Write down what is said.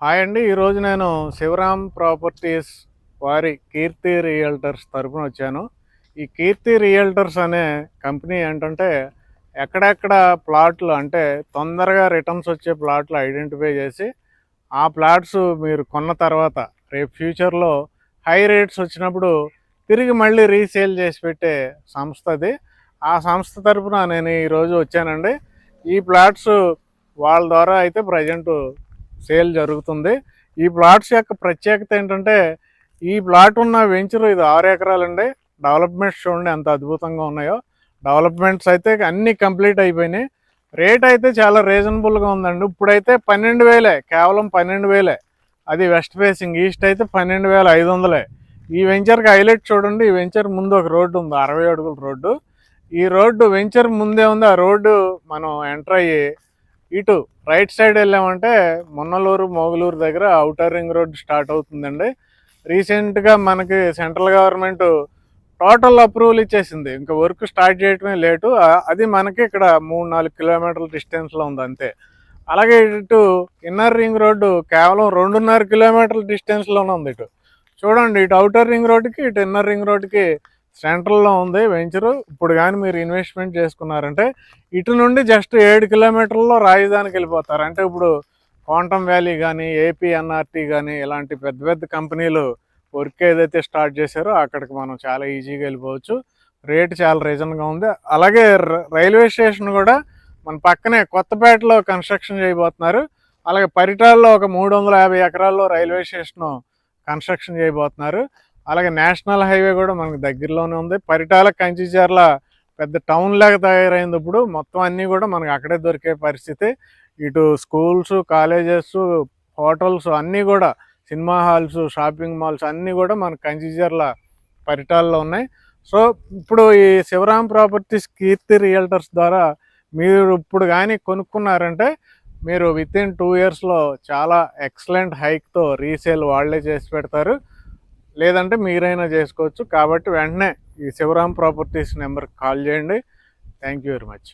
Hi అండి. ఈరోజు నేను శివరామ్ ప్రాపర్టీస్ వారి కీర్తి రియల్టర్స్ తరపున వచ్చాను. ఈ కీర్తి రియల్టర్స్ అనే కంపెనీ ఏంటంటే ఎక్కడెక్కడ ప్లాట్లు అంటే తొందరగా రిటర్న్స్ వచ్చే ప్లాట్లు ఐడెంటిఫై చేసి ఆ ప్లాట్స్ మీరు కొన్న తర్వాత రేపు ఫ్యూచర్లో హై రేట్స్ వచ్చినప్పుడు తిరిగి మళ్ళీ రీసేల్ చేసి పెట్టే సంస్థ అది. ఆ సంస్థ తరపున నేను ఈరోజు వచ్చానండి. ఈ ప్లాట్స్ వాళ్ళ ద్వారా అయితే ప్రజెంట్ సేల్ జరుగుతుంది. ఈ ప్లాట్స్ యొక్క ప్రత్యేకత ఏంటంటే ఈ ప్లాట్ ఉన్న వెంచర్ ఇది 6 ఎకరాలండి. డెవలప్మెంట్స్ చూడండి ఎంత అద్భుతంగా ఉన్నాయో. డెవలప్మెంట్స్ అయితే అన్నీ కంప్లీట్ అయిపోయినాయి. రేట్ అయితే చాలా రీజనబుల్గా ఉందండి. ఇప్పుడైతే 12,000 కేవలం 12,000. అది వెస్ట్ ఫేసింగ్. ఈస్ట్ అయితే 12,500. ఈ వెంచర్కి హైలైట్ చూడండి. ఈ వెంచర్ ముందు ఒక రోడ్డు ఉంది, 60 అడుగుల రోడ్డు. ఈ రోడ్డు వెంచర్ ముందే ఉంది. ఆ రోడ్డు మనం ఎంటర్ అయ్యి ఇటు రైట్ సైడ్ వెళ్ళామంటే మున్నలూరు మోగులూరు దగ్గర అవుటర్ రింగ్ రోడ్ స్టార్ట్ అవుతుందండి. రీసెంట్గా మనకి సెంట్రల్ గవర్నమెంట్ టోటల్ అప్రూవల్ ఇచ్చేసింది. ఇంకా వర్క్ స్టార్ట్ చేయటమే లేటు. అది మనకి ఇక్కడ 3-4 కిలోమీటర్ల డిస్టెన్స్లో ఉంది అంతే. అలాగే ఇటు ఇన్నర్ రింగ్ రోడ్డు కేవలం 2.5 కిలోమీటర్ల డిస్టెన్స్లోనే ఉంది. ఇటు చూడండి, ఇటు అవుటర్ రింగ్ రోడ్డుకి ఇటు ఇన్నర్ రింగ్ రోడ్డుకి సెంట్రల్లో ఉంది వెంచరు. ఇప్పుడు కానీ మీరు ఇన్వెస్ట్మెంట్ చేసుకున్నారంటే ఇటు నుండి జస్ట్ 7 కిలోమీటర్లలో రాజధానికి వెళ్ళిపోతారు. అంటే ఇప్పుడు క్వాంటమ్ వ్యాలీ కానీ ఏపీఎన్ఆర్టీ కానీ ఇలాంటి పెద్ద పెద్ద కంపెనీలు వర్క్ ఏదైతే స్టార్ట్ చేశారో అక్కడికి మనం చాలా ఈజీగా వెళ్ళిపోవచ్చు. రేటు చాలా రీజన్గా ఉంది. అలాగే రైల్వే స్టేషన్ కూడా మన పక్కనే కొత్తపేటలో కన్స్ట్రక్షన్ చేయబోతున్నారు. అలాగే పరిటాల్లో ఒక 350 ఎకరాల్లో రైల్వే స్టేషన్ కన్స్ట్రక్షన్ చేయబోతున్నారు. అలాగే నేషనల్ హైవే కూడా మనకు దగ్గరలోనే ఉంది. పరిటాల కంచిచర్ల పెద్ద టౌన్ లాగా తయారైంది. ఇప్పుడు మొత్తం అన్నీ కూడా మనకు అక్కడే దొరికే పరిస్థితి. ఇటు స్కూల్స్, కాలేజెస్, హోటల్స్ అన్నీ కూడా, సినిమా హాల్స్, షాపింగ్ మాల్స్ అన్నీ కూడా మన కంచిచర్ల పరిటాల్లో ఉన్నాయి. సో ఇప్పుడు ఈ శివరామ్ ప్రాపర్టీస్ కీర్తి రియల్టర్స్ ద్వారా మీరు ఇప్పుడు కానీ కొనుక్కున్నారంటే మీరు వితిన్ 2 ఇయర్స్లో చాలా ఎక్సలెంట్ హైక్తో రీసేల్ వాళ్ళే చేసి పెడతారు. లేదంటే మీరైనా చేసుకోవచ్చు. కాబట్టి వెంటనే ఈ శివరామ్ ప్రాపర్టీస్ నెంబర్కి కాల్ చేయండి. Thank you very much.